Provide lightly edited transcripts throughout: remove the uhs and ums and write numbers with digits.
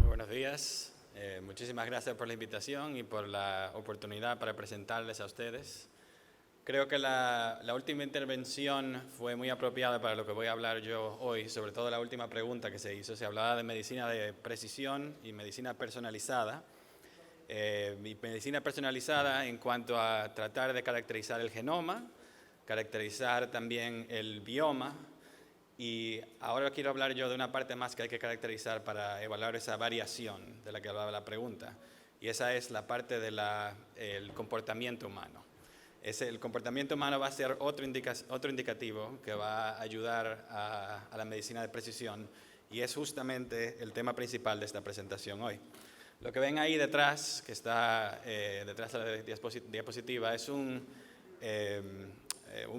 Buenos días. Muchísimas gracias por la invitación y por la oportunidad para presentarles a ustedes. Creo que la última intervención fue muy apropiada para lo que voy a hablar yo hoy, sobre todo la última pregunta que se hizo. Se hablaba de medicina de precisión y medicina personalizada. Y medicina personalizada en cuanto a tratar de caracterizar el genoma, caracterizar también el bioma, y ahora quiero hablar yo de una parte más que hay que caracterizar para evaluar esa variación de la que hablaba la pregunta, y esa es la parte del comportamiento humano. El comportamiento humano va a ser otro indicativo que va a ayudar a la medicina de precisión, y es justamente el tema principal de esta presentación hoy. Lo que ven ahí detrás, que está detrás de la diapositiva, es un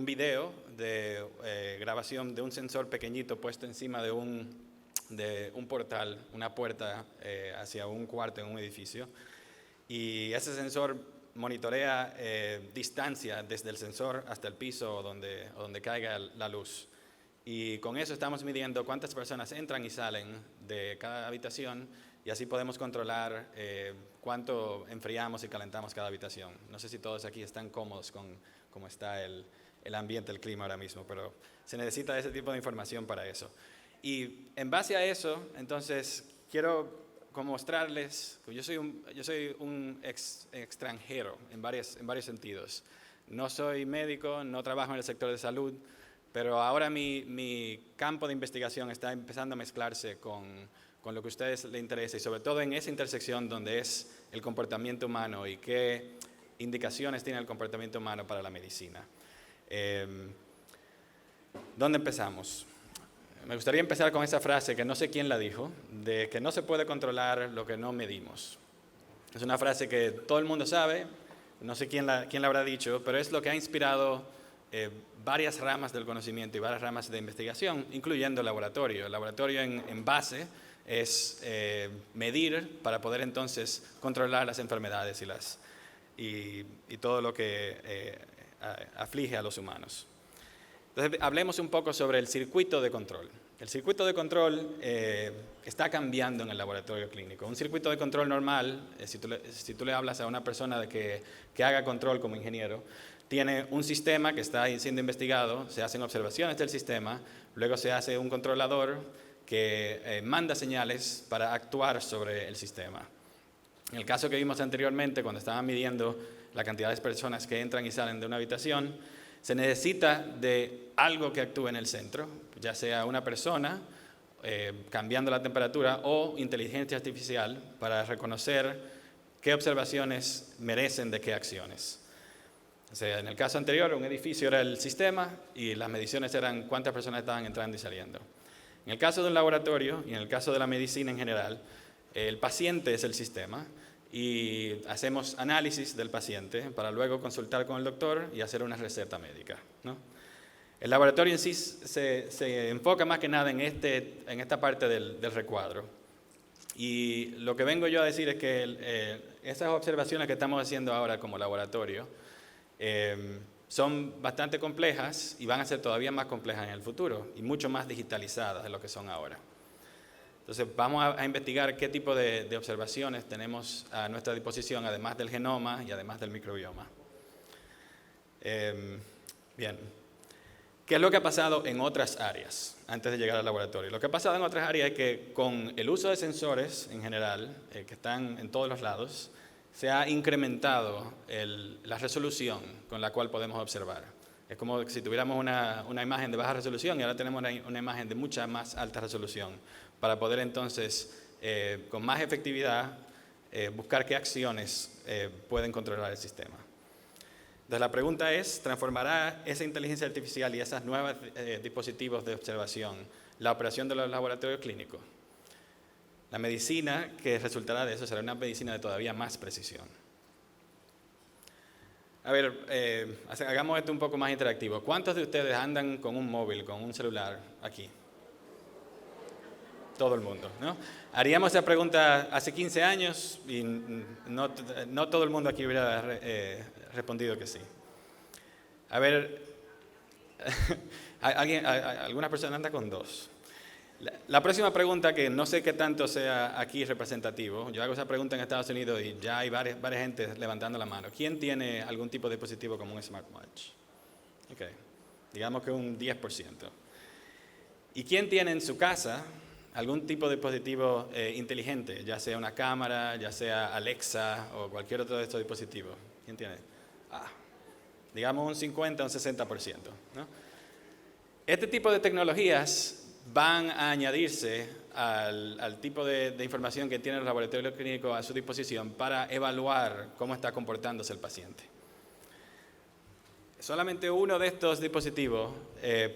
video de grabación de un sensor pequeñito puesto encima de un portal, una puerta hacia un cuarto en un edificio. Y ese sensor monitorea distancia desde el sensor hasta el piso o donde caiga la luz. Y con eso estamos midiendo cuántas personas entran y salen de cada habitación, y así podemos controlar cuánto enfriamos y calentamos cada habitación. No sé si todos aquí están cómodos con cómo está el ambiente, el clima ahora mismo, pero se necesita ese tipo de información para eso. Y en base a eso, entonces, quiero mostrarles que yo soy un extranjero en varios sentidos. No soy médico, no trabajo en el sector de salud, pero ahora mi campo de investigación está empezando a mezclarse con lo que a ustedes les interesa, y sobre todo en esa intersección donde es el comportamiento humano y qué indicaciones tiene el comportamiento humano para la medicina. ¿Dónde empezamos? Me gustaría empezar con esa frase que no sé quién la dijo, de que no se puede controlar lo que no medimos. Es una frase que todo el mundo sabe, no sé quién la habrá dicho, pero es lo que ha inspirado varias ramas del conocimiento y varias ramas de investigación, incluyendo el laboratorio. El laboratorio en base es medir para poder entonces controlar las enfermedades y todo lo que aflige a los humanos. Entonces, hablemos un poco sobre el circuito de control. El circuito de control está cambiando en el laboratorio clínico. Un circuito de control normal, si tú le hablas a una persona de que haga control como ingeniero, tiene un sistema que está siendo investigado, se hacen observaciones del sistema, luego se hace un controlador que manda señales para actuar sobre el sistema. En el caso que vimos anteriormente, cuando estaban midiendo la cantidad de personas que entran y salen de una habitación, se necesita de algo que actúe en el centro, ya sea una persona cambiando la temperatura o inteligencia artificial para reconocer qué observaciones merecen de qué acciones. O sea, en el caso anterior, un edificio era el sistema y las mediciones eran cuántas personas estaban entrando y saliendo. En el caso de un laboratorio y en el caso de la medicina en general, el paciente es el sistema, y hacemos análisis del paciente para luego consultar con el doctor y hacer una receta médica, ¿no? El laboratorio en sí se enfoca más que nada en esta parte del recuadro. Y lo que vengo yo a decir es que esas observaciones que estamos haciendo ahora como laboratorio son bastante complejas y van a ser todavía más complejas en el futuro y mucho más digitalizadas de lo que son ahora. Entonces vamos a investigar qué tipo de observaciones tenemos a nuestra disposición, además del genoma y además del microbioma. Bien, ¿qué es lo que ha pasado en otras áreas antes de llegar al laboratorio? Lo que ha pasado en otras áreas es que con el uso de sensores en general, que están en todos los lados, se ha incrementado la resolución con la cual podemos observar. Es como si tuviéramos una imagen de baja resolución y ahora tenemos una imagen de mucha más alta resolución para poder entonces, con más efectividad, buscar qué acciones pueden controlar el sistema. Entonces la pregunta es, ¿transformará esa inteligencia artificial y esos nuevos dispositivos de observación la operación de los laboratorios clínicos? La medicina que resultará de eso será una medicina de todavía más precisión. A ver, hagamos esto un poco más interactivo. ¿Cuántos de ustedes andan con un móvil, con un celular aquí? Todo el mundo, ¿no? Haríamos esa pregunta hace 15 años y no todo el mundo aquí hubiera respondido que sí. A ver, Algunas personas andan con 2. La próxima pregunta, que no sé qué tanto sea aquí representativo, yo hago esa pregunta en Estados Unidos y ya hay varias gente levantando la mano. ¿Quién tiene algún tipo de dispositivo como un smartwatch? Okay. Digamos que un 10%. ¿Y quién tiene en su casa algún tipo de dispositivo inteligente, ya sea una cámara, ya sea Alexa o cualquier otro de estos dispositivos? ¿Quién tiene? Digamos un 50 o un 60%, ¿no? Este tipo de tecnologías van a añadirse al tipo de información que tiene el laboratorio clínico a su disposición para evaluar cómo está comportándose el paciente. Solamente uno de estos dispositivos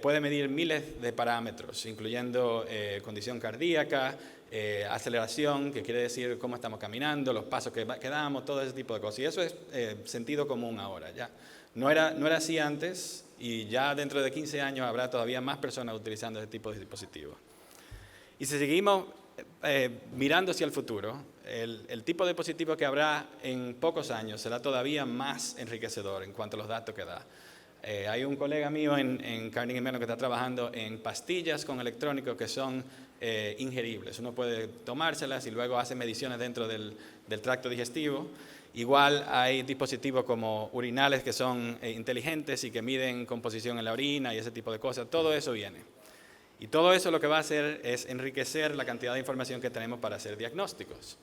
puede medir miles de parámetros, incluyendo condición cardíaca, aceleración, que quiere decir cómo estamos caminando, los pasos que damos, todo ese tipo de cosas. Y eso es sentido común ahora. Ya. No era así antes, y ya dentro de 15 años habrá todavía más personas utilizando ese tipo de dispositivos. Y si seguimos mirando hacia el futuro, el tipo de dispositivo que habrá en pocos años será todavía más enriquecedor en cuanto a los datos que da. Hay un colega mío en Carnegie Mellon que está trabajando en pastillas con electrónicos que son ingeribles. Uno puede tomárselas y luego hace mediciones dentro del tracto digestivo. Igual hay dispositivos como urinales que son inteligentes y que miden composición en la orina y ese tipo de cosas. Todo eso viene. Y todo eso lo que va a hacer es enriquecer la cantidad de información que tenemos para hacer diagnósticos.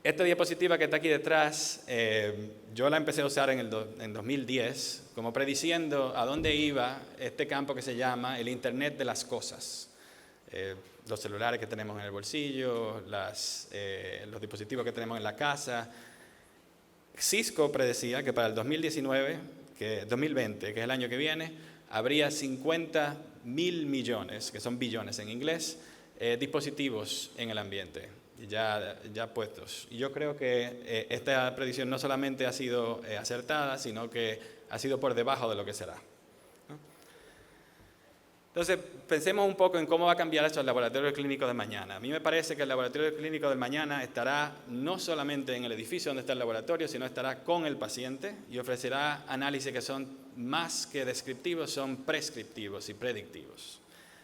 Esta diapositiva que está aquí detrás, yo la empecé a usar en 2010, como prediciendo a dónde iba este campo que se llama el Internet de las cosas. Los celulares que tenemos en el bolsillo, los dispositivos que tenemos en la casa. Cisco predecía que para el 2020, que es el año que viene, habría 50.000 millones, que son billones en inglés, dispositivos en el ambiente, ya puestos. Y yo creo que esta predicción no solamente ha sido acertada, sino que ha sido por debajo de lo que será. Entonces, pensemos un poco en cómo va a cambiar eso el laboratorio clínico de mañana. A mí me parece que el laboratorio clínico de mañana estará no solamente en el edificio donde está el laboratorio, sino estará con el paciente y ofrecerá análisis que son más que descriptivos, son prescriptivos y predictivos.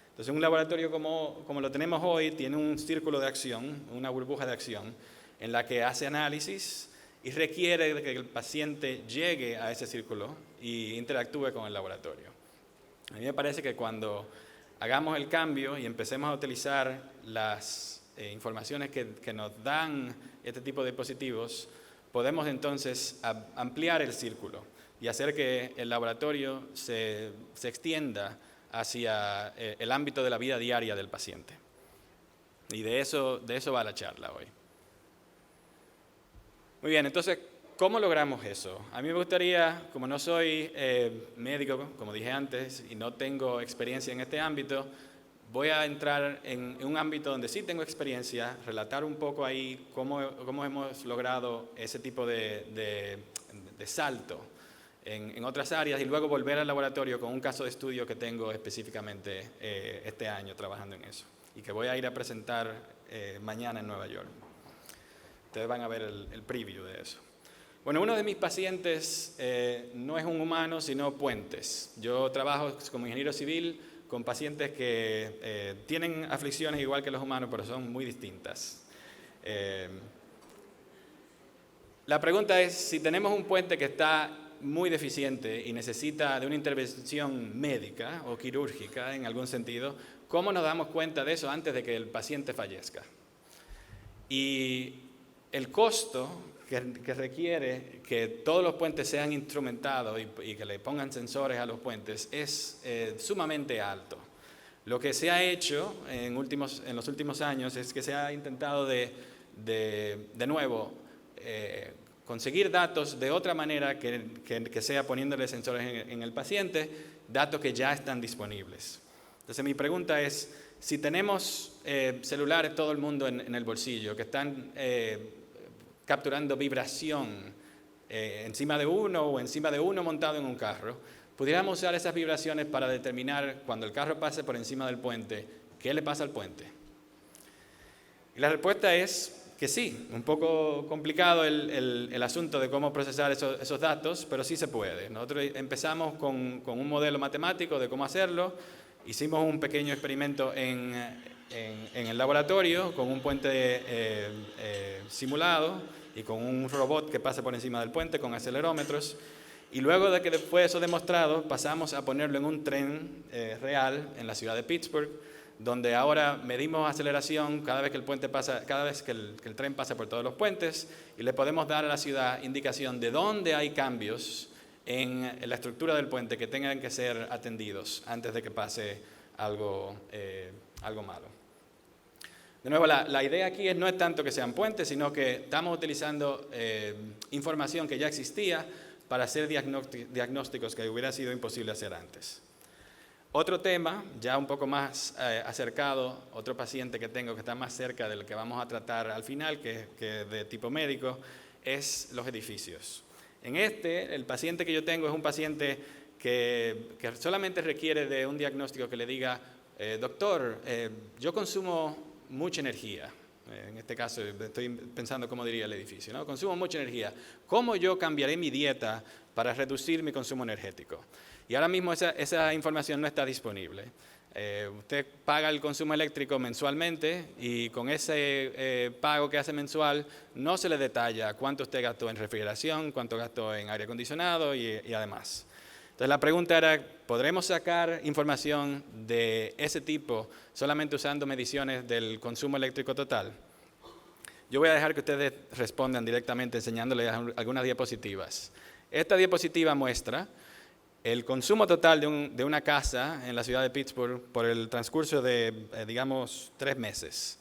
Entonces, un laboratorio como lo tenemos hoy tiene un círculo de acción, una burbuja de acción, en la que hace análisis y requiere de que el paciente llegue a ese círculo y interactúe con el laboratorio. A mí me parece que cuando hagamos el cambio y empecemos a utilizar las informaciones que nos dan este tipo de dispositivos, podemos entonces ampliar el círculo y hacer que el laboratorio se extienda hacia el ámbito de la vida diaria del paciente. Y de eso va la charla hoy. Muy bien, entonces, ¿cómo logramos eso? A mí me gustaría, como no soy médico, como dije antes, y no tengo experiencia en este ámbito, voy a entrar en un ámbito donde sí tengo experiencia, relatar un poco ahí cómo hemos logrado ese tipo de salto en otras áreas y luego volver al laboratorio con un caso de estudio que tengo específicamente este año trabajando en eso y que voy a ir a presentar mañana en Nueva York. Ustedes van a ver el preview de eso. Bueno, uno de mis pacientes no es un humano, sino puentes. Yo trabajo como ingeniero civil con pacientes que tienen aflicciones igual que los humanos, pero son muy distintas. La pregunta es, si tenemos un puente que está muy deficiente y necesita de una intervención médica o quirúrgica en algún sentido, ¿cómo nos damos cuenta de eso antes de que el paciente fallezca? Y el costo que requiere que todos los puentes sean instrumentados y que le pongan sensores a los puentes es sumamente alto. Lo que se ha hecho en los últimos años es que se ha intentado de nuevo conseguir datos de otra manera que sea poniéndole sensores en el paciente, datos que ya están disponibles. Entonces mi pregunta es, si tenemos celulares todo el mundo en el bolsillo que están capturando vibración encima de uno o encima de uno montado en un carro, pudiéramos usar esas vibraciones para determinar cuando el carro pase por encima del puente, ¿qué le pasa al puente? Y la respuesta es que sí, un poco complicado el asunto de cómo procesar esos datos, pero sí se puede. Nosotros empezamos con un modelo matemático de cómo hacerlo, hicimos un pequeño experimento en el laboratorio con un puente simulado y con un robot que pasa por encima del puente con acelerómetros. Y luego de que fue eso demostrado, pasamos a ponerlo en un tren real en la ciudad de Pittsburgh, donde ahora medimos aceleración cada vez que el puente pasa, cada vez que el tren pasa por todos los puentes, y le podemos dar a la ciudad indicación de dónde hay cambios en la estructura del puente que tengan que ser atendidos antes de que pase algo malo. De nuevo, la idea aquí no es tanto que sean puentes, sino que estamos utilizando información que ya existía para hacer diagnósticos que hubiera sido imposible hacer antes. Otro tema, ya un poco más acercado, otro paciente que tengo que está más cerca del que vamos a tratar al final, que de tipo médico, es los edificios. En el paciente que yo tengo es un paciente que solamente requiere de un diagnóstico que le diga, doctor, yo consumo mucha energía. En este caso estoy pensando cómo diría el edificio, ¿no? Consumo mucha energía. ¿Cómo yo cambiaré mi dieta para reducir mi consumo energético? Y ahora mismo esa información no está disponible. Usted paga el consumo eléctrico mensualmente y con ese pago que hace mensual no se le detalla cuánto usted gastó en refrigeración, cuánto gastó en aire acondicionado y además. Entonces la pregunta era, ¿podremos sacar información de ese tipo solamente usando mediciones del consumo eléctrico total? Yo voy a dejar que ustedes respondan directamente enseñándoles algunas diapositivas. Esta diapositiva muestra el consumo total de una casa en la ciudad de Pittsburgh por el transcurso de, digamos, 3 meses.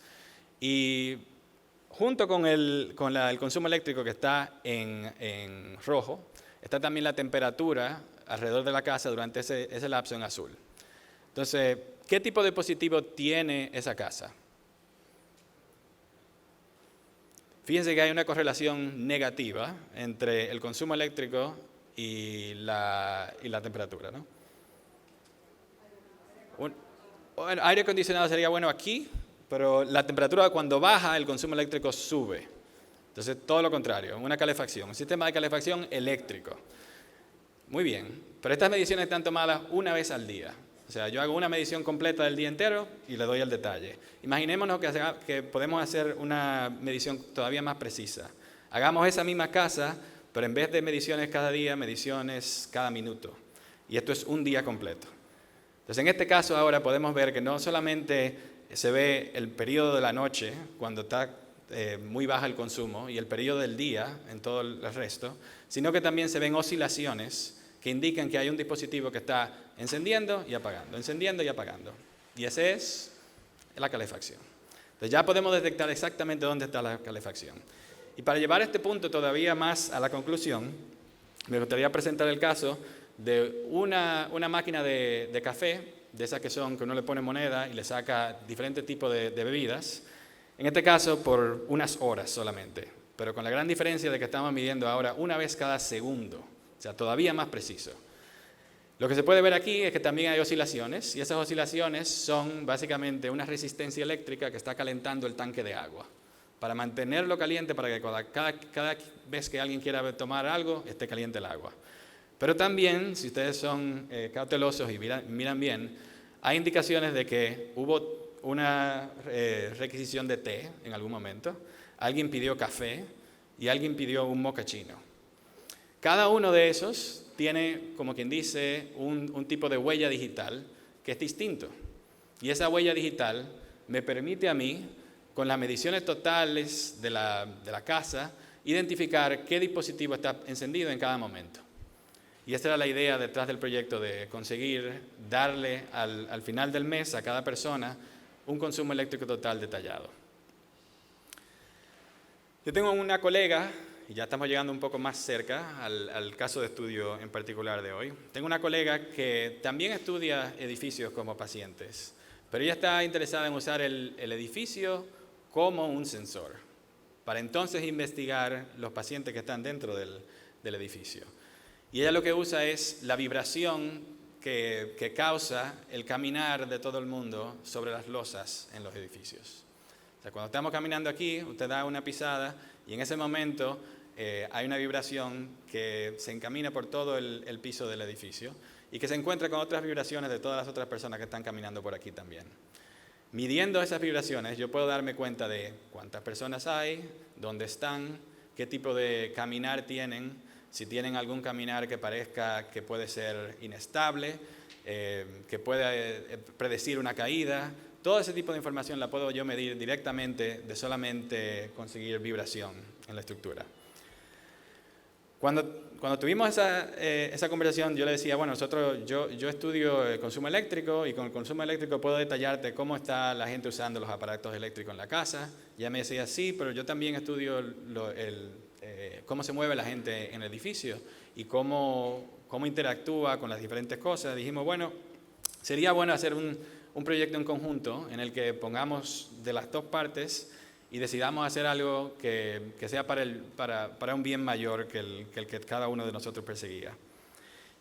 Y junto con el consumo eléctrico que está en rojo, está también la temperatura alrededor de la casa durante ese lapso en azul. Entonces, ¿qué tipo de dispositivo tiene esa casa? Fíjense que hay una correlación negativa entre el consumo eléctrico y la temperatura, ¿no? El aire acondicionado sería bueno aquí, pero la temperatura cuando baja, el consumo eléctrico sube. Entonces, todo lo contrario, una calefacción, un sistema de calefacción eléctrico. Muy bien, pero estas mediciones están tomadas una vez al día. O sea, yo hago una medición completa del día entero y le doy el detalle. Imaginémonos que podemos hacer una medición todavía más precisa. Hagamos esa misma casa, pero en vez de mediciones cada día, mediciones cada minuto. Y esto es un día completo. Entonces, en este caso ahora podemos ver que no solamente se ve el periodo de la noche, cuando está muy baja el consumo, y el periodo del día en todo el resto, sino que también se ven oscilaciones que indican que hay un dispositivo que está encendiendo y apagando, encendiendo y apagando. Y esa es la calefacción. Entonces ya podemos detectar exactamente dónde está la calefacción. Y para llevar este punto todavía más a la conclusión, me gustaría presentar el caso de una máquina de café, de esas que uno le pone moneda y le saca diferentes tipos de bebidas, en este caso por unas horas solamente, pero con la gran diferencia de que estamos midiendo ahora una vez cada segundo, o sea, todavía más preciso. Lo que se puede ver aquí es que también hay oscilaciones, y esas oscilaciones son básicamente una resistencia eléctrica que está calentando el tanque de agua, para mantenerlo caliente, para que cada vez que alguien quiera tomar algo, esté caliente el agua. Pero también, si ustedes son cautelosos y miran bien, hay indicaciones de que hubo una requisición de té en algún momento, alguien pidió café y alguien pidió un mochaccino. Cada uno de esos tiene, como quien dice, un tipo de huella digital que es distinto. Y esa huella digital me permite a mí, con las mediciones totales de la casa, identificar qué dispositivo está encendido en cada momento. Y esta era la idea detrás del proyecto, de conseguir darle al final del mes a cada persona un consumo eléctrico total detallado. Yo tengo una colega, y ya estamos llegando un poco más cerca al caso de estudio en particular de hoy. Tengo una colega que también estudia edificios como pacientes, pero ella está interesada en usar el edificio como un sensor, para entonces investigar los pacientes que están dentro del edificio. Y ella lo que usa es la vibración que causa el caminar de todo el mundo sobre las losas en los edificios. sea, cuando estamos caminando aquí, usted da una pisada y en ese momento hay una vibración que se encamina por todo el piso del edificio y que se encuentra con otras vibraciones de todas las otras personas que están caminando por aquí también. Midiendo esas vibraciones, yo puedo darme cuenta de cuántas personas hay, dónde están, qué tipo de caminar tienen, si tienen algún caminar que parezca que puede ser inestable, que puede predecir una caída. Todo ese tipo de información la puedo yo medir directamente de solamente conseguir vibración en la estructura. Cuando tuvimos esa conversación, yo le decía, bueno, yo estudio el consumo eléctrico y con el consumo eléctrico puedo detallarte cómo está la gente usando los aparatos eléctricos en la casa. Ya me decía, sí, pero yo también estudio cómo se mueve la gente en el edificio y cómo interactúa con las diferentes cosas. Dijimos, bueno, sería bueno hacer un proyecto en conjunto en el que pongamos de las dos partes y decidamos hacer algo que sea para un bien mayor que el que cada uno de nosotros perseguía.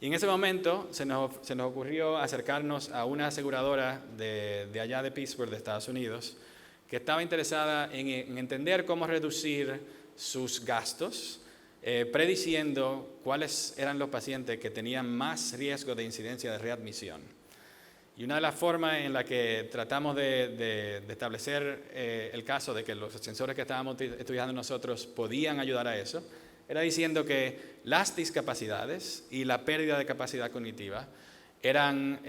Y en ese momento se nos ocurrió acercarnos a una aseguradora de allá de Pittsburgh, de Estados Unidos, que estaba interesada en entender cómo reducir sus gastos, prediciendo cuáles eran los pacientes que tenían más riesgo de incidencia de readmisión. Y una de las formas en la que tratamos de establecer el caso de que los sensores que estábamos estudiando nosotros podían ayudar a eso, era diciendo que las discapacidades y la pérdida de capacidad cognitiva eran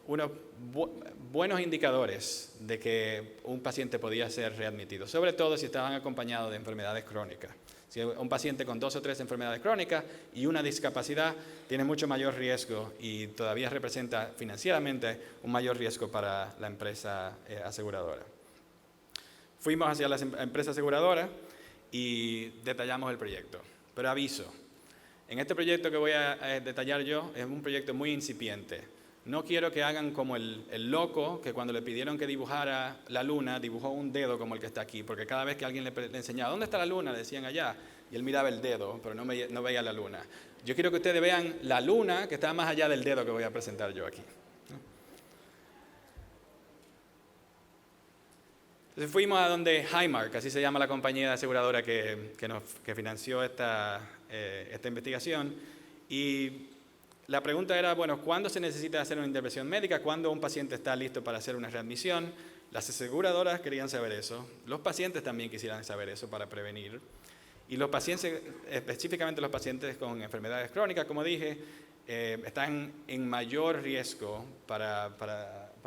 unos buenos indicadores de que un paciente podía ser readmitido, sobre todo si estaban acompañados de enfermedades crónicas. Si un paciente con 2 o 3 enfermedades crónicas y una discapacidad tiene mucho mayor riesgo y todavía representa financieramente un mayor riesgo para la empresa aseguradora. Fuimos hacia la empresa aseguradora y detallamos el proyecto. Pero aviso, en este proyecto que voy a detallar yo es un proyecto muy incipiente. No quiero que hagan como el loco que cuando le pidieron que dibujara la luna, dibujó un dedo como el que está aquí, porque cada vez que alguien le enseñaba, ¿dónde está la luna?, le decían allá, y él miraba el dedo, pero no veía la luna. Yo quiero que ustedes vean la luna que está más allá del dedo que voy a presentar yo aquí. Entonces fuimos a donde Highmark, así se llama la compañía aseguradora que financió esta investigación, y la pregunta era, bueno, ¿cuándo se necesita hacer una intervención médica? ¿Cuándo un paciente está listo para hacer una readmisión? Las aseguradoras querían saber eso. Los pacientes también quisieran saber eso para prevenir. Y los pacientes, específicamente los pacientes con enfermedades crónicas, como dije, están en mayor riesgo para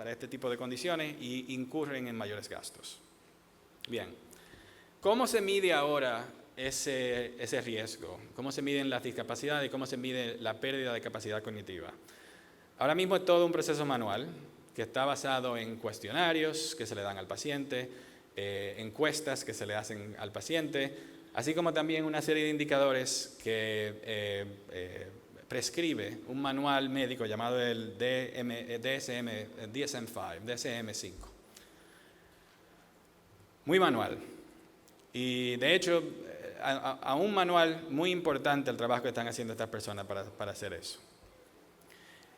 este tipo de condiciones y incurren en mayores gastos. Bien, ¿cómo se mide ahora ese riesgo? ¿Cómo se miden las discapacidades y cómo se mide la pérdida de capacidad cognitiva? Ahora mismo es todo un proceso manual que está basado en cuestionarios que se le dan al paciente, encuestas que se le hacen al paciente, así como también una serie de indicadores que prescribe un manual médico llamado el DSM-5. Muy manual. Y de hecho, a un manual muy importante el trabajo que están haciendo estas personas para hacer eso.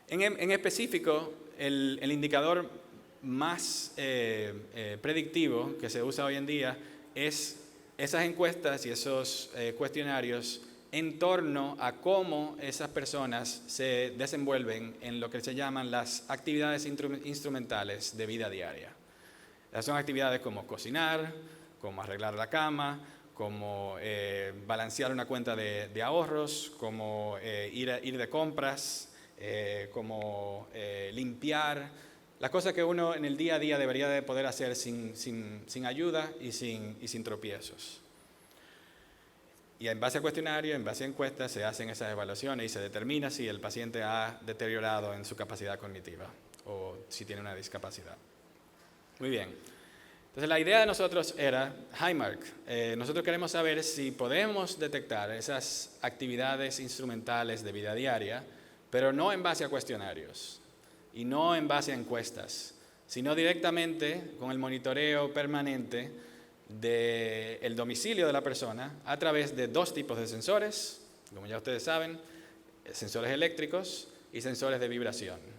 En específico, el indicador más predictivo que se usa hoy en día es esas encuestas y esos cuestionarios en torno a cómo esas personas se desenvuelven en lo que se llaman las actividades instrumentales de vida diaria. Son actividades como cocinar, como arreglar la cama, como balancear una cuenta de ahorros, como ir de compras, como limpiar, las cosas que uno en el día a día debería de poder hacer sin ayuda y sin tropiezos. Y en base a cuestionarios, en base a encuestas, se hacen esas evaluaciones y se determina si el paciente ha deteriorado en su capacidad cognitiva o si tiene una discapacidad. Muy bien. Entonces la idea de nosotros era, Highmark, nosotros queremos saber si podemos detectar esas actividades instrumentales de vida diaria, pero no en base a cuestionarios y no en base a encuestas, sino directamente con el monitoreo permanente del domicilio de la persona a través de 2 tipos de sensores, como ya ustedes saben, sensores eléctricos y sensores de vibración.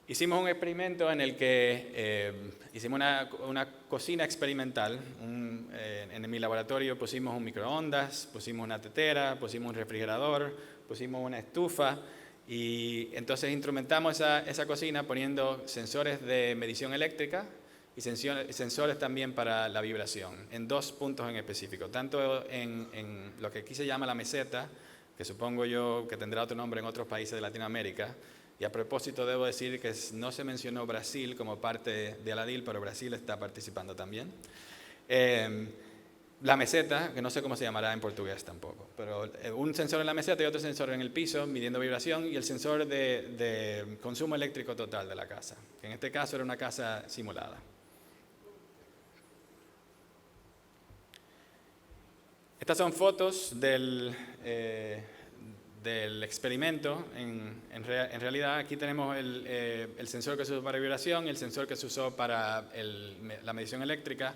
Hicimos un experimento en el que hicimos una cocina experimental. En mi laboratorio pusimos un microondas, pusimos una tetera, pusimos un refrigerador, pusimos una estufa y entonces instrumentamos esa cocina poniendo sensores de medición eléctrica y sensores también para la vibración en 2 puntos en específico, tanto en lo que aquí se llama la meseta, que supongo yo que tendrá otro nombre en otros países de Latinoamérica. Y a propósito debo decir que no se mencionó Brasil como parte de Aladil, pero Brasil está participando también. La meseta, que no sé cómo se llamará en portugués tampoco, pero un sensor en la meseta y otro sensor en el piso midiendo vibración y el sensor de consumo eléctrico total de la casa, que en este caso era una casa simulada. Estas son fotos del experimento. En realidad aquí tenemos el sensor que se usó para vibración y el sensor que se usó para la medición eléctrica.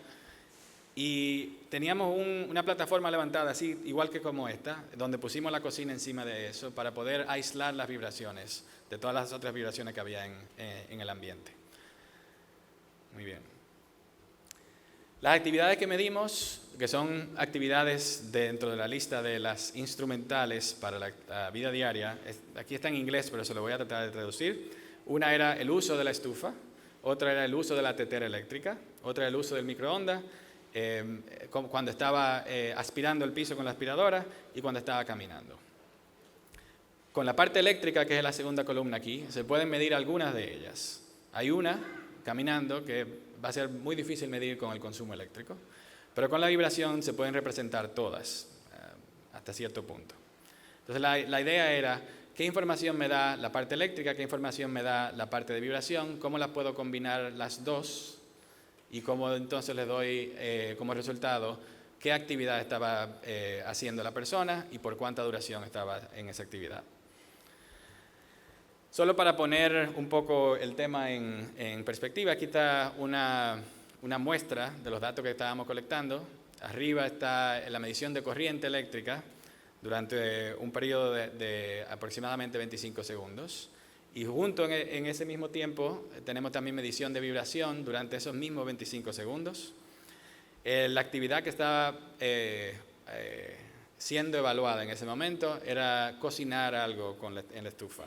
Y teníamos una plataforma levantada, así igual que como esta, donde pusimos la cocina encima de eso para poder aislar las vibraciones de todas las otras vibraciones que había en el ambiente. Muy bien. Las actividades que medimos, que son actividades dentro de la lista de las instrumentales para la vida diaria, aquí está en inglés, pero se lo voy a tratar de traducir. Una era el uso de la estufa, otra era el uso de la tetera eléctrica, otra era el uso del microondas, cuando estaba aspirando el piso con la aspiradora y cuando estaba caminando. Con la parte eléctrica, que es la segunda columna aquí, se pueden medir algunas de ellas. Hay una, caminando, que va a ser muy difícil medir con el consumo eléctrico, pero con la vibración se pueden representar todas, hasta cierto punto. Entonces la idea era, ¿qué información me da la parte eléctrica? ¿Qué información me da la parte de vibración? ¿Cómo las puedo combinar las dos? Y cómo entonces les doy como resultado qué actividad estaba haciendo la persona y por cuánta duración estaba en esa actividad. Solo para poner un poco el tema en perspectiva, aquí está una muestra de los datos que estábamos colectando. Arriba está la medición de corriente eléctrica durante un periodo de aproximadamente 25 segundos. Y junto en ese mismo tiempo tenemos también medición de vibración durante esos mismos 25 segundos. La actividad que estaba siendo evaluada en ese momento era cocinar algo en la estufa.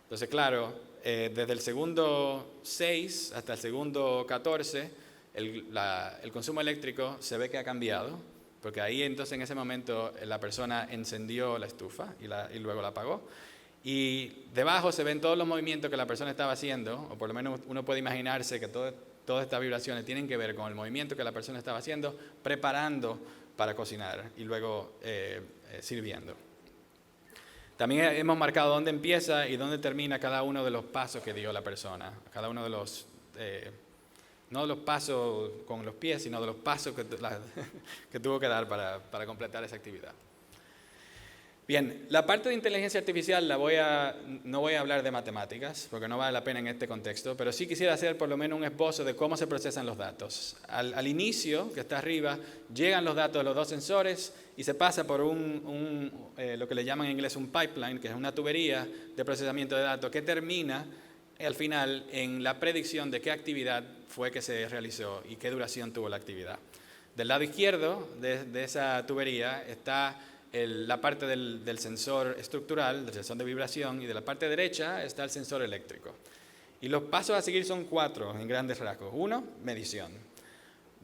Entonces, claro, desde el segundo 6 hasta el segundo 14, el consumo eléctrico se ve que ha cambiado, porque ahí entonces en ese momento la persona encendió la estufa y luego la apagó. Y debajo se ven todos los movimientos que la persona estaba haciendo, o por lo menos uno puede imaginarse que todas estas vibraciones tienen que ver con el movimiento que la persona estaba haciendo, preparando para cocinar y luego sirviendo. También hemos marcado dónde empieza y dónde termina cada uno de los pasos que dio la persona, cada uno de los, no de los pasos con los pies, sino de los pasos que tuvo que dar para completar esa actividad. Bien, la parte de inteligencia artificial no voy a hablar de matemáticas, porque no vale la pena en este contexto, pero sí quisiera hacer por lo menos un esbozo de cómo se procesan los datos. Al inicio, que está arriba, llegan los datos de los dos sensores y se pasa por lo que le llaman en inglés un pipeline, que es una tubería de procesamiento de datos que termina al final en la predicción de qué actividad fue que se realizó y qué duración tuvo la actividad. Del lado izquierdo de esa tubería está la parte del sensor estructural, del sensor de vibración, y de la parte derecha está el sensor eléctrico. Y los pasos a seguir son 4 en grandes rasgos. 1, medición.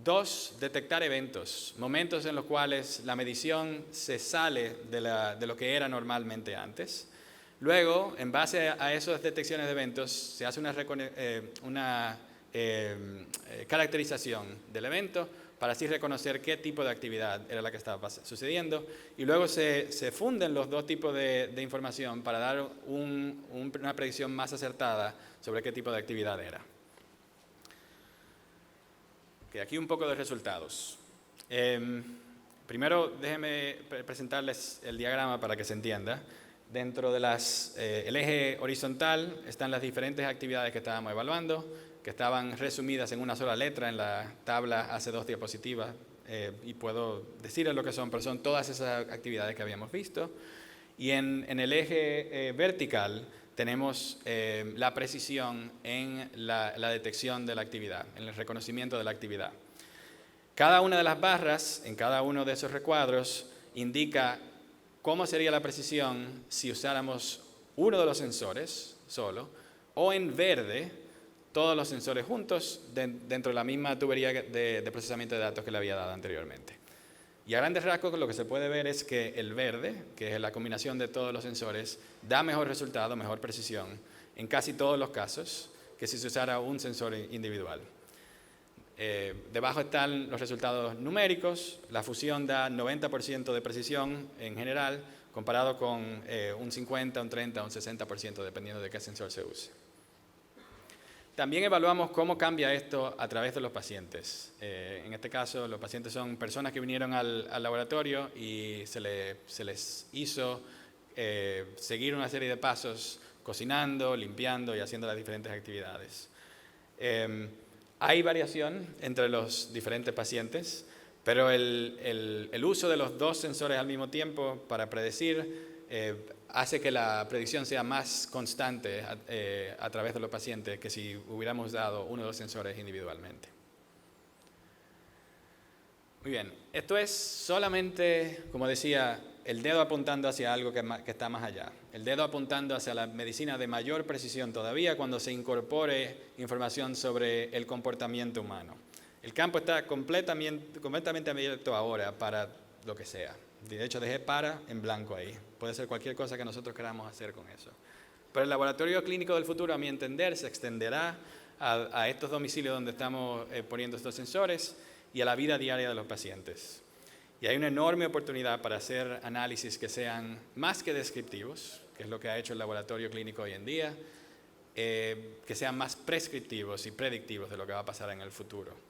2, detectar eventos, momentos en los cuales la medición se sale de lo que era normalmente antes. Luego, en base a esas detecciones de eventos, se hace una caracterización del evento para así reconocer qué tipo de actividad era la que estaba sucediendo. Y luego se funden los dos tipos de información para dar una predicción más acertada sobre qué tipo de actividad era. Okay, aquí un poco de resultados. Primero, déjenme presentarles el diagrama para que se entienda. Dentro de el eje horizontal están las diferentes actividades que estábamos evaluando, que estaban resumidas en una sola letra en la tabla hace 2 diapositivas, y puedo decirles lo que son, pero son todas esas actividades que habíamos visto. Y en el eje vertical tenemos la precisión en la detección de la actividad, en el reconocimiento de la actividad. Cada una de las barras en cada uno de esos recuadros indica cómo sería la precisión si usáramos uno de los sensores solo, o en verde todos los sensores juntos dentro de la misma tubería de procesamiento de datos que le había dado anteriormente. Y a grandes rasgos lo que se puede ver es que el verde, que es la combinación de todos los sensores, da mejor resultado, mejor precisión en casi todos los casos que si se usara un sensor individual. Debajo están los resultados numéricos. La fusión da 90% de precisión en general, comparado con un 50, un 30, un 60% dependiendo de qué sensor se use. También evaluamos cómo cambia esto a través de los pacientes. En este caso, los pacientes son personas que vinieron al laboratorio y se les hizo seguir una serie de pasos cocinando, limpiando y haciendo las diferentes actividades. Hay variación entre los diferentes pacientes, pero el uso de los dos sensores al mismo tiempo para predecir hace que la predicción sea más constante a través de los pacientes que si hubiéramos dado uno de los sensores individualmente. Muy bien, esto es solamente, como decía, el dedo apuntando hacia algo que está más allá. El dedo apuntando hacia la medicina de mayor precisión todavía cuando se incorpore información sobre el comportamiento humano. El campo está completamente abierto ahora para lo que sea. De hecho, dejé para en blanco ahí. Puede ser cualquier cosa que nosotros queramos hacer con eso. Pero el laboratorio clínico del futuro, a mi entender, se extenderá a estos domicilios donde estamos poniendo estos sensores y a la vida diaria de los pacientes. Y hay una enorme oportunidad para hacer análisis que sean más que descriptivos, que es lo que ha hecho el laboratorio clínico hoy en día, que sean más prescriptivos y predictivos de lo que va a pasar en el futuro.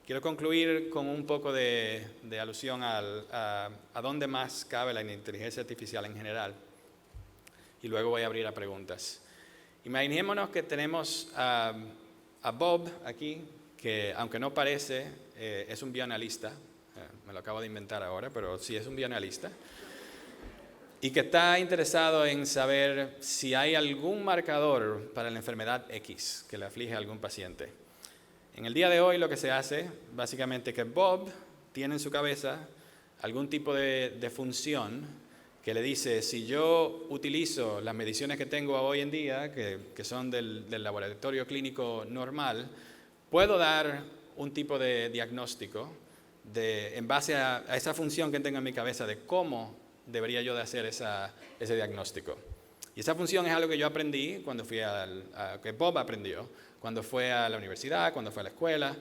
Quiero concluir con un poco de alusión a dónde más cabe la inteligencia artificial en general. Y luego voy a abrir a preguntas. Imaginémonos que tenemos a Bob aquí, que aunque no parece, es un bioanalista. Me lo acabo de inventar ahora, pero sí es un bioanalista. Y que está interesado en saber si hay algún marcador para la enfermedad X que le aflige a algún paciente. En el día de hoy lo que se hace, básicamente, que Bob tiene en su cabeza algún tipo de función que le dice, si yo utilizo las mediciones que tengo hoy en día, que son del laboratorio clínico normal, puedo dar un tipo de diagnóstico en base a esa función que tengo en mi cabeza de cómo debería yo de hacer ese diagnóstico. Y esa función es algo que yo aprendí cuando fui que Bob aprendió, cuando fue a la universidad, cuando fue a la escuela,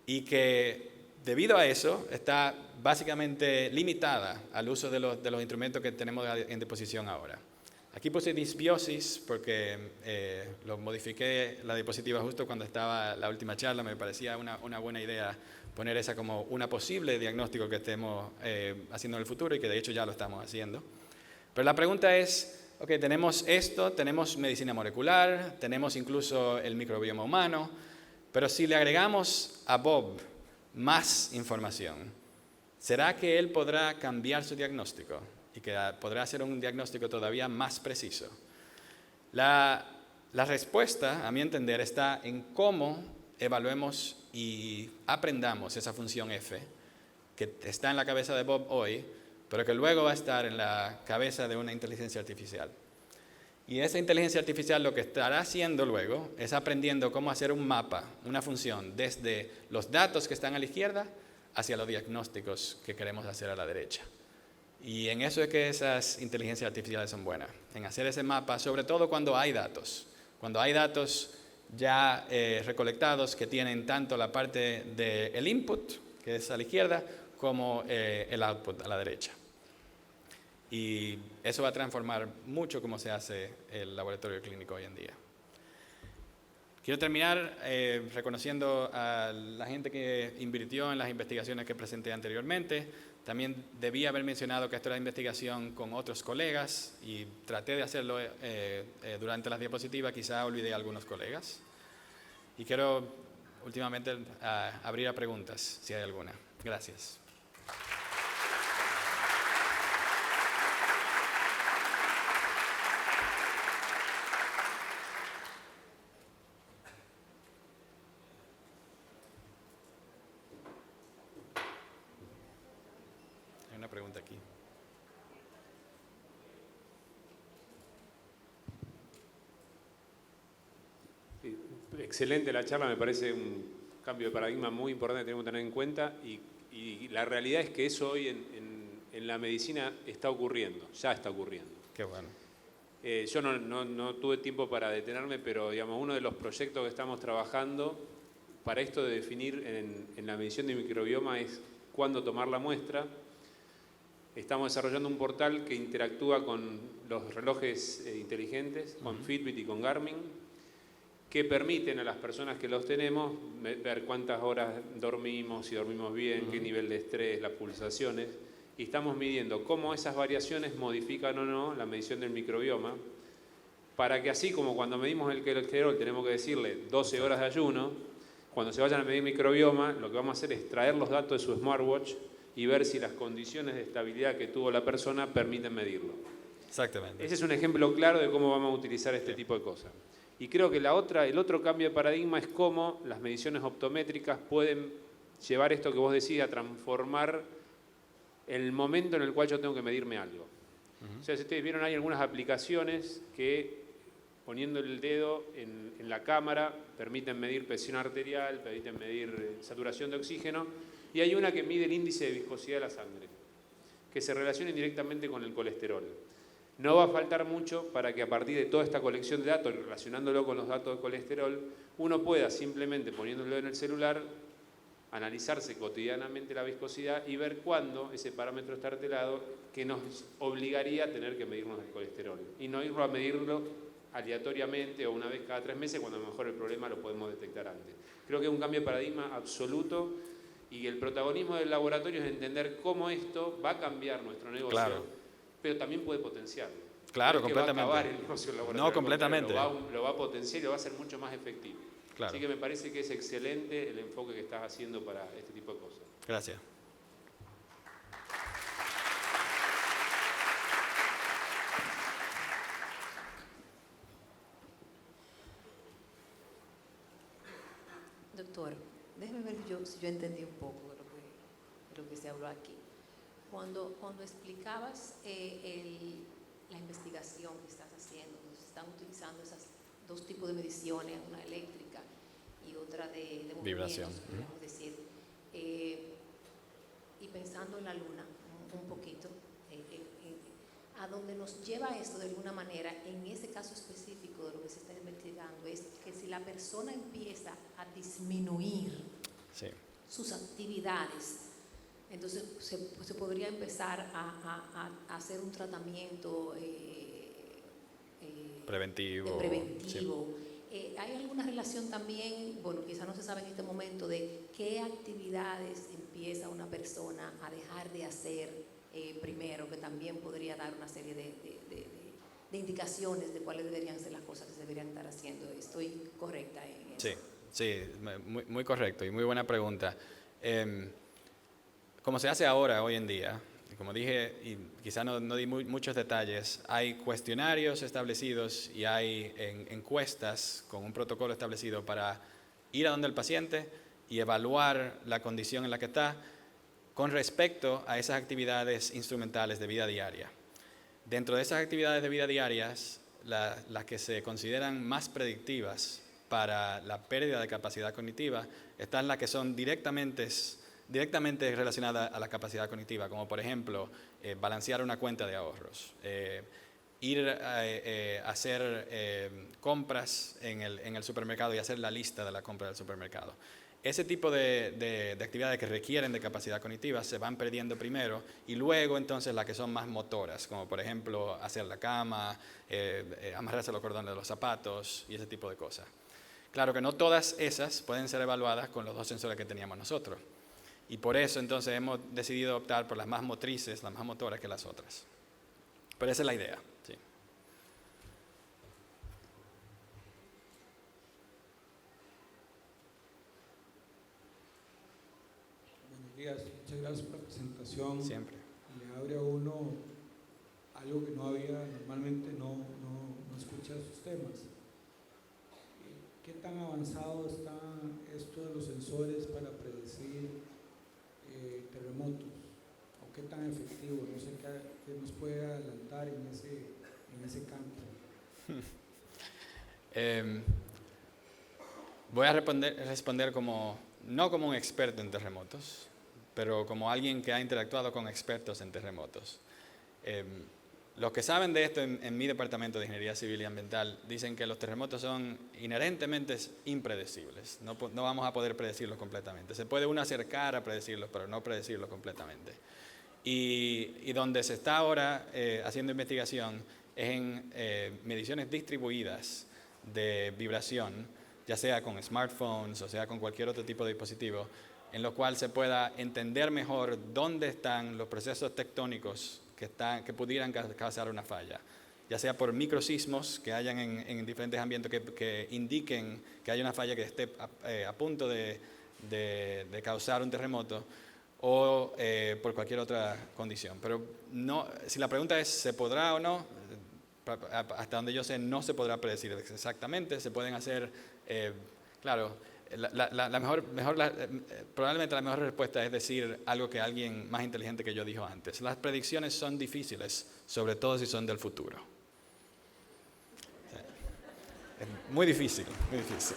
y que debido a eso está básicamente limitada al uso de los instrumentos que tenemos en disposición ahora. Aquí puse disbiosis porque lo modifiqué la diapositiva justo cuando estaba la última charla. Me parecía una buena idea poner esa como una posible diagnóstico que estemos haciendo en el futuro y que de hecho ya lo estamos haciendo. Pero la pregunta es, ok, tenemos esto, tenemos medicina molecular, tenemos incluso el microbioma humano, pero si le agregamos a Bob más información, ¿será que él podrá cambiar su diagnóstico y que podrá hacer un diagnóstico todavía más preciso? La respuesta, a mi entender, está en cómo evaluemos y aprendamos esa función F, que está en la cabeza de Bob hoy, pero que luego va a estar en la cabeza de una inteligencia artificial. Y esa inteligencia artificial lo que estará haciendo luego es aprendiendo cómo hacer un mapa, una función, desde los datos que están a la izquierda hacia los diagnósticos que queremos hacer a la derecha. Y en eso es que esas inteligencias artificiales son buenas, en hacer ese mapa, sobre todo cuando hay datos ya recolectados que tienen tanto la parte del input, que es a la izquierda, como el output a la derecha. Y eso va a transformar mucho cómo se hace el laboratorio clínico hoy en día. Quiero terminar reconociendo a la gente que invirtió en las investigaciones que presenté anteriormente. También debí haber mencionado que esto era investigación con otros colegas y traté de hacerlo durante las diapositivas, quizá olvidé a algunos colegas. Y quiero últimamente abrir a preguntas, si hay alguna. Gracias. excelente la charla, me parece un cambio de paradigma muy importante que tenemos que tener en cuenta y la realidad es que eso hoy en la medicina está ocurriendo, ya está ocurriendo. Qué bueno. Yo no tuve tiempo para detenerme, pero digamos, uno de los proyectos que estamos trabajando para esto de definir en la medición de microbioma es cuándo tomar la muestra. Estamos desarrollando un portal que interactúa con los relojes inteligentes, con Fitbit y con Garmin, que permiten a las personas que los tenemos ver cuántas horas dormimos, si dormimos bien, qué nivel de estrés, las pulsaciones. Y estamos midiendo cómo esas variaciones modifican o no la medición del microbioma, para que así como cuando medimos el colesterol tenemos que decirle 12 horas de ayuno, cuando se vayan a medir microbioma, lo que vamos a hacer es traer los datos de su smartwatch y ver si las condiciones de estabilidad que tuvo la persona permiten medirlo. Exactamente. Ese es un ejemplo claro de cómo vamos a utilizar este tipo de cosas. Y creo que el otro cambio de paradigma es cómo las mediciones optométricas pueden llevar esto que vos decís a transformar el momento en el cual yo tengo que medirme algo. O sea, si ustedes vieron, hay algunas aplicaciones que poniendo el dedo en la cámara permiten medir presión arterial, permiten medir saturación de oxígeno, y hay una que mide el índice de viscosidad de la sangre, que se relaciona indirectamente con el colesterol. No va a faltar mucho para que a partir de toda esta colección de datos, relacionándolo con los datos de colesterol, uno pueda simplemente poniéndolo en el celular, analizarse cotidianamente la viscosidad y ver cuándo ese parámetro está alterado, que nos obligaría a tener que medirnos el colesterol. Y no irlo a medirlo aleatoriamente o una vez cada 3 meses, cuando a lo mejor el problema lo podemos detectar antes. Creo que es un cambio de paradigma absoluto y el protagonismo del laboratorio es entender cómo esto va a cambiar nuestro negocio, claro, pero también puede potenciarlo. Claro, no es completamente. Que va a acabar el negocio del laboratorio, no, completamente. Lo va a potenciar y lo va a hacer mucho más efectivo. Claro. Así que me parece que es excelente el enfoque que estás haciendo para este tipo de cosas. Gracias. Doctor, déjeme ver si yo entendí un poco de lo que se habló aquí. Cuando explicabas la investigación que estás haciendo, se están utilizando esos 2 tipos de mediciones, una eléctrica y otra de vibración, podríamos decir, y pensando en la luna un poquito, a donde nos lleva esto de alguna manera, en ese caso específico de lo que se está investigando, es que si la persona empieza a disminuir sus actividades, entonces se podría empezar a hacer un tratamiento preventivo. Sí. ¿Hay alguna relación también, bueno, quizá no se sabe en este momento, de qué actividades empieza una persona a dejar de hacer primero, que también podría dar una serie de indicaciones de cuáles deberían ser las cosas que se deberían estar haciendo? ¿Estoy correcta en eso? Sí, muy correcto y muy buena pregunta. Como se hace ahora, hoy en día, como dije, y quizá no di muchos detalles, hay cuestionarios establecidos y hay encuestas con un protocolo establecido para ir a donde el paciente y evaluar la condición en la que está con respecto a esas actividades instrumentales de vida diaria. Dentro de esas actividades de vida diarias, las que se consideran más predictivas para la pérdida de capacidad cognitiva están las que son directamente relacionadas a la capacidad cognitiva, como por ejemplo balancear una cuenta de ahorros, ir a hacer compras en el supermercado y hacer la lista de la compra del supermercado. Ese tipo de actividades que requieren de capacidad cognitiva se van perdiendo primero y luego entonces las que son más motoras, como por ejemplo hacer la cama, amarrarse los cordones de los zapatos y ese tipo de cosas. Claro que no todas esas pueden ser evaluadas con los 2 sensores que teníamos nosotros. Y por eso entonces hemos decidido optar por las más motrices, las más motoras que las otras. Pero esa es la idea, sí. Buenos días, muchas gracias por la presentación. Siempre. Le abre a uno algo que no había, normalmente no escucha sus temas. ¿Qué tan avanzado está esto de los sensores para predecir terremotos? ¿O qué tan efectivo? No sé qué nos puede adelantar en ese campo. Voy a responder como, no como un experto en terremotos, pero como alguien que ha interactuado con expertos en terremotos. Los que saben de esto en mi departamento de Ingeniería Civil y Ambiental dicen que los terremotos son inherentemente impredecibles. No vamos a poder predecirlos completamente. Se puede uno acercar a predecirlos, pero no predecirlos completamente. Y donde se está ahora haciendo investigación es en mediciones distribuidas de vibración, ya sea con smartphones o sea con cualquier otro tipo de dispositivo, en lo cual se pueda entender mejor dónde están los procesos tectónicos que pudieran causar una falla, ya sea por microsismos que hayan en diferentes ambientes que indiquen que hay una falla que esté a punto de causar un terremoto, o por cualquier otra condición. Pero no, si la pregunta es ¿se podrá o no? Hasta donde yo sé no se podrá predecir exactamente. Se pueden hacer, claro, probablemente la mejor respuesta es decir algo que alguien más inteligente que yo dijo antes. Las predicciones son difíciles, sobre todo si son del futuro. Es muy difícil, muy difícil.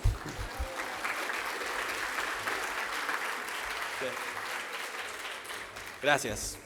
Gracias.